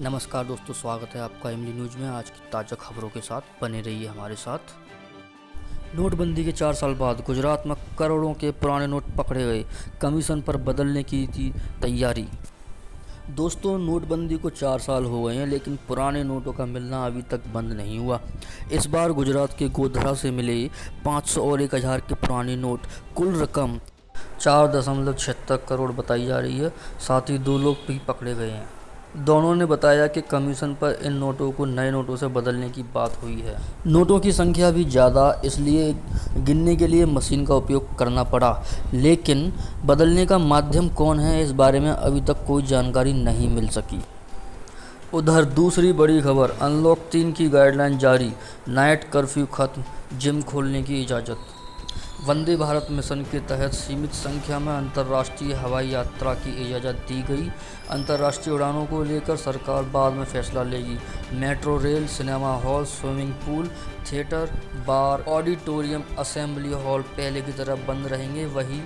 नमस्कार दोस्तों, स्वागत है आपका इमली न्यूज़ में। आज की ताज़ा खबरों के साथ बने रहिए हमारे साथ। नोटबंदी के 4 साल बाद गुजरात में करोड़ों के पुराने नोट पकड़े गए। कमीशन पर बदलने की थी तैयारी। दोस्तों, नोटबंदी को 4 साल हो गए हैं, लेकिन पुराने नोटों का मिलना अभी तक बंद नहीं हुआ। इस बार गुजरात के गोधरा से मिले 500 और 1000 के पुराने नोट, कुल रकम 4.76 करोड़ बताई जा रही है। साथ ही 2 लोग भी पकड़े गए हैं। दोनों ने बताया कि कमीशन पर इन नोटों को नए नोटों से बदलने की बात हुई है। नोटों की संख्या भी ज़्यादा, इसलिए गिनने के लिए मशीन का उपयोग करना पड़ा, लेकिन बदलने का माध्यम कौन है, इस बारे में अभी तक कोई जानकारी नहीं मिल सकी। उधर दूसरी बड़ी खबर, अनलॉक 3 की गाइडलाइन जारी, नाइट कर्फ्यू खत्म, जिम खोलने की इजाज़त। वंदे भारत मिशन के तहत सीमित संख्या में अंतर्राष्ट्रीय हवाई यात्रा की इजाज़त दी गई। अंतर्राष्ट्रीय उड़ानों को लेकर सरकार बाद में फैसला लेगी। Metro rail, cinema hall, swimming pool, theatre, bar, auditorium, assembly hall पहले की तरह बंद रहेंगे। वहीं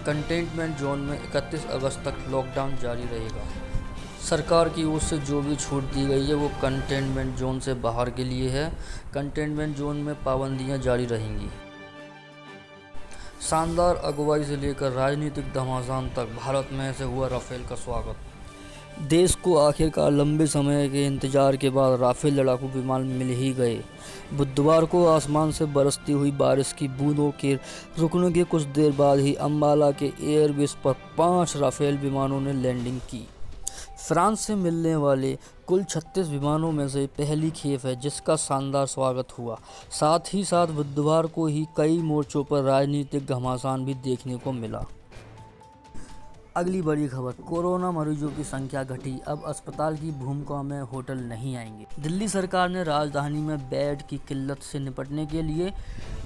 कंटेनमेंट जोन में 31 अगस्त तक लॉकडाउन जारी रहेगा। सरकार की ओर से जो भी छूट दी गई है वो कंटेनमेंट जोन से बाहर के लिए है। कंटेनमेंट जोन में पाबंदियां जारी रहेंगी। शानदार अगुवाई से लेकर राजनीतिक घमासान तक, भारत में से हुआ राफेल का स्वागत। देश को आखिरकार लंबे समय के इंतजार के बाद राफेल लड़ाकू विमान मिल ही गए। बुधवार को आसमान से बरसती हुई बारिश की बूंदों के रुकने के कुछ देर बाद ही अंबाला के एयरबेस पर 5 राफेल विमानों ने लैंडिंग की। फ्रांस से मिलने वाले कुल 36 विमानों में से पहली खेप है जिसका शानदार स्वागत हुआ। साथ ही साथ बुधवार को ही कई मोर्चों पर राजनीतिक घमासान भी देखने को मिला। अगली बड़ी खबर, कोरोना मरीजों की संख्या घटी, अब अस्पताल की भूमिका में होटल नहीं आएंगे। दिल्ली सरकार ने राजधानी में बेड की किल्लत से निपटने के लिए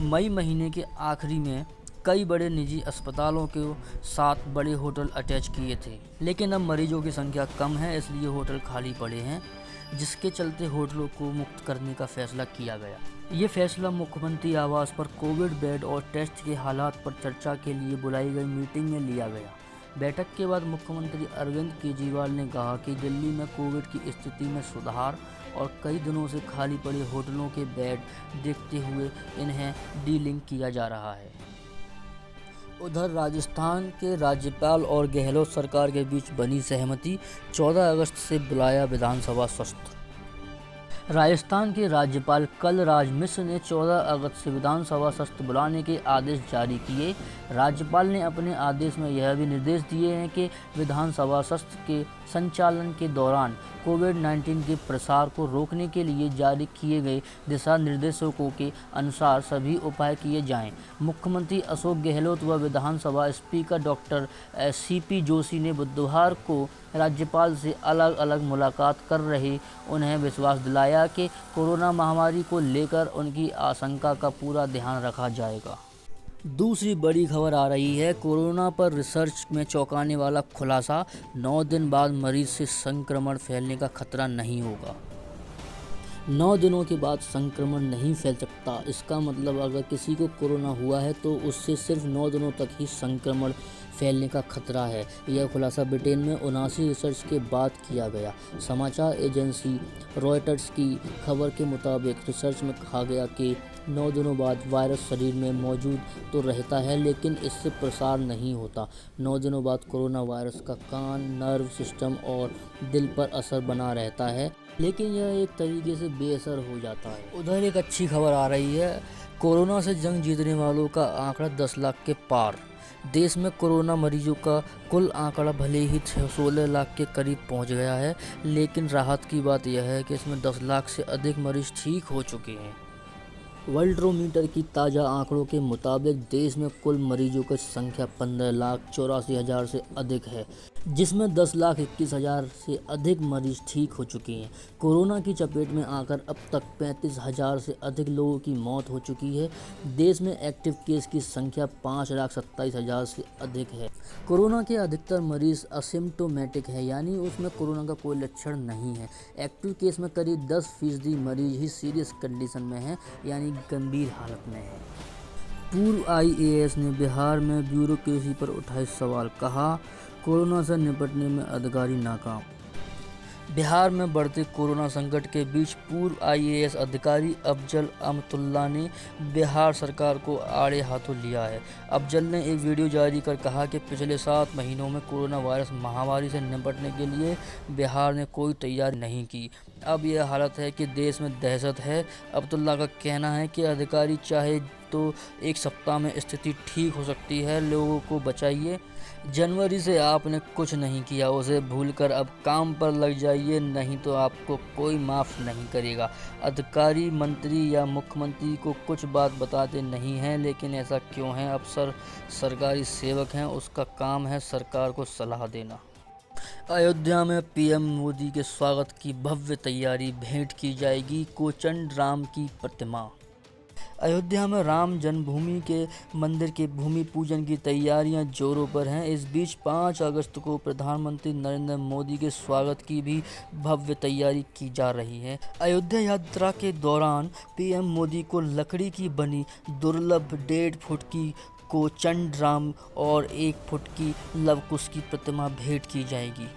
मई महीने के आखिरी में कई बड़े निजी अस्पतालों के साथ बड़े होटल अटैच किए थे, लेकिन अब मरीजों की संख्या कम है, इसलिए होटल खाली पड़े हैं, जिसके चलते होटलों को मुक्त करने का फैसला किया गया। ये फैसला मुख्यमंत्री आवास पर कोविड बेड और टेस्ट के हालात पर चर्चा के लिए बुलाई गई मीटिंग में लिया गया। बैठक के बाद मुख्यमंत्री अरविंद केजरीवाल ने कहा कि दिल्ली में कोविड की स्थिति में सुधार और कई दिनों से खाली पड़े होटलों के बेड देखते हुए इन्हें डीलिंक किया जा रहा है। उधर राजस्थान के राज्यपाल और गहलोत सरकार के बीच बनी सहमति, 14 अगस्त से बुलाया विधानसभा सत्र। राजस्थान के राज्यपाल कलराज मिश्र ने 14 अगस्त से विधानसभा सत्र बुलाने के आदेश जारी किए। राज्यपाल ने अपने आदेश में यह भी निर्देश दिए हैं कि विधानसभा सत्र के संचालन के दौरान कोविड-19 के प्रसार को रोकने के लिए जारी किए गए दिशा निर्देशों के अनुसार सभी उपाय किए जाएं। मुख्यमंत्री अशोक गहलोत व विधानसभा स्पीकर डॉक्टर सीपी जोशी ने बुधवार को राज्यपाल से अलग अलग मुलाकात कर रहे उन्हें विश्वास दिलाया कि कोरोना महामारी को लेकर उनकी आशंका का पूरा ध्यान रखा जाएगा। दूसरी बड़ी खबर आ रही है, कोरोना पर रिसर्च में चौंकाने वाला खुलासा, 9 दिन बाद मरीज से संक्रमण फैलने का खतरा नहीं होगा। 9 दिनों के बाद संक्रमण नहीं फैल सकता। इसका मतलब अगर किसी को कोरोना हुआ है तो उससे सिर्फ 9 दिनों तक ही संक्रमण फैलने का खतरा है। यह खुलासा ब्रिटेन में 79 रिसर्च के बाद किया गया। समाचार एजेंसी रॉयटर्स की खबर के मुताबिक रिसर्च में कहा गया कि 9 दिनों बाद वायरस शरीर में मौजूद तो रहता है, लेकिन इससे प्रसार नहीं होता। 9 दिनों बाद कोरोना वायरस का कान, नर्व सिस्टम और दिल पर असर बना रहता है, लेकिन यह एक तरीके से बेअसर हो जाता है। उधर एक अच्छी खबर आ रही है, कोरोना से जंग जीतने वालों का आंकड़ा 10 लाख के पार। देश में कोरोना मरीजों का कुल आंकड़ा भले ही 16 लाख के करीब पहुंच गया है, लेकिन राहत की बात यह है कि इसमें 10 लाख से अधिक मरीज ठीक हो चुके हैं। वर्ल्डोमीटर की ताज़ा आंकड़ों के मुताबिक देश में कुल मरीजों की संख्या 15,84,000 से अधिक है, जिसमें 10,21,000 से अधिक मरीज ठीक हो चुके हैं। कोरोना की चपेट में आकर अब तक 35,000 से अधिक लोगों की मौत हो चुकी है। देश में एक्टिव केस की संख्या 5,27,000 से अधिक है। कोरोना के अधिकतर मरीज असिम्टोमेटिक है, यानी उसमें कोरोना का कोई लक्षण नहीं है। एक्टिव केस में करीब 10% मरीज ही सीरियस कंडीशन में हैं, यानी गंभीर हालत में है। पूर्व आईएएस ने बिहार में ब्यूरोक्रेसी पर उठाए सवाल, कहा कोरोना से निपटने में अधिकारी नाकाम। बिहार में बढ़ते कोरोना संकट के बीच पूर्व आईएएस अधिकारी अफजल अहमदुल्ला ने बिहार सरकार को आड़े हाथों लिया है। अफजल ने एक वीडियो जारी कर कहा कि पिछले 7 महीनों में कोरोना वायरस महामारी से निपटने के लिए बिहार ने कोई तैयारी नहीं की। अब यह हालत है कि देश में दहशत है। अब्दुल्ला का कहना है कि अधिकारी चाहे तो एक सप्ताह में स्थिति ठीक हो सकती है, लोगों को बचाइए। जनवरी से आपने कुछ नहीं किया, उसे भूलकर अब काम पर लग जाइए, नहीं तो आपको कोई माफ़ नहीं करेगा। अधिकारी मंत्री या मुख्यमंत्री को कुछ बात बताते नहीं हैं, लेकिन ऐसा क्यों है? अफसर सरकारी सेवक हैं, उसका काम है सरकार को सलाह देना। अयोध्या में पीएम मोदी के स्वागत की भव्य तैयारी, भेंट की जाएगी कोचंड राम की प्रतिमा। अयोध्या में राम जन्मभूमि के मंदिर के भूमि पूजन की तैयारियां जोरों पर हैं। इस बीच 5 अगस्त को प्रधानमंत्री नरेंद्र मोदी के स्वागत की भी भव्य तैयारी की जा रही है। अयोध्या यात्रा के दौरान पीएम मोदी को लकड़ी की बनी दुर्लभ 1.5 फुट की कोचंड राम और 1 फुट की लव कुश की प्रतिमा भेंट की जाएगी।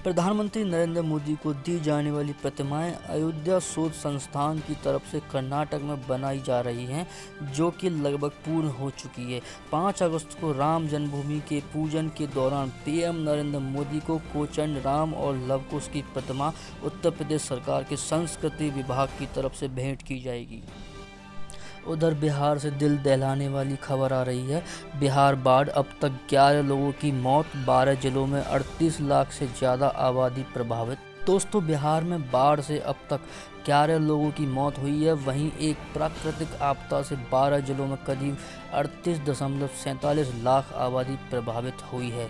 प्रधानमंत्री नरेंद्र मोदी को दी जाने वाली प्रतिमाएं अयोध्या शोध संस्थान की तरफ से कर्नाटक में बनाई जा रही हैं, जो कि लगभग पूर्ण हो चुकी है। 5 अगस्त को राम जन्मभूमि के पूजन के दौरान पीएम नरेंद्र मोदी को कोचंड राम और लव कुश की प्रतिमा उत्तर प्रदेश सरकार के संस्कृति विभाग की तरफ से भेंट की जाएगी। उधर बिहार से दिल दहलाने वाली खबर आ रही है। बिहार बाढ़, अब तक 11 लोगों की मौत, 12 जिलों में 38 लाख से ज़्यादा आबादी प्रभावित। दोस्तों, बिहार में बाढ़ से अब तक 11 लोगों की मौत हुई है। वहीं एक प्राकृतिक आपदा से 12 जिलों में करीब 38.47 लाख आबादी प्रभावित हुई है।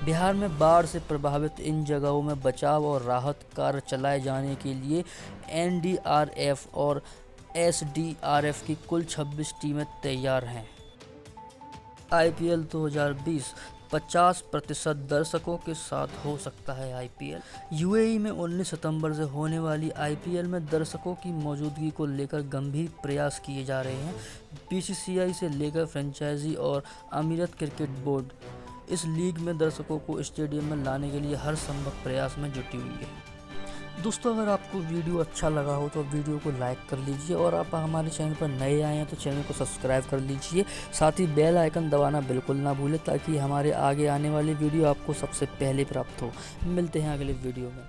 बिहार में बाढ़ से प्रभावित इन जगहों में बचाव और राहत कार्य चलाए जाने के लिए एनडीआरएफ और एसडीआरएफ की कुल 26 टीमें तैयार हैं। आईपीएल 2020 50% दर्शकों के साथ हो सकता है आईपीएल। यूएई में 19 सितंबर से होने वाली आईपीएल में दर्शकों की मौजूदगी को लेकर गंभीर प्रयास किए जा रहे हैं। बीसीसीआई से लेकर फ्रेंचाइजी और अमीरात क्रिकेट बोर्ड इस लीग में दर्शकों को स्टेडियम में लाने के लिए हर संभव प्रयास में जुटी हुई है। दोस्तों, अगर आपको वीडियो अच्छा लगा हो तो वीडियो को लाइक कर लीजिए, और आप हमारे चैनल पर नए आए हैं तो चैनल को सब्सक्राइब कर लीजिए। साथ ही बेल आइकन दबाना बिल्कुल ना भूलें, ताकि हमारे आगे आने वाली वीडियो आपको सबसे पहले प्राप्त हो। मिलते हैं अगले वीडियो में।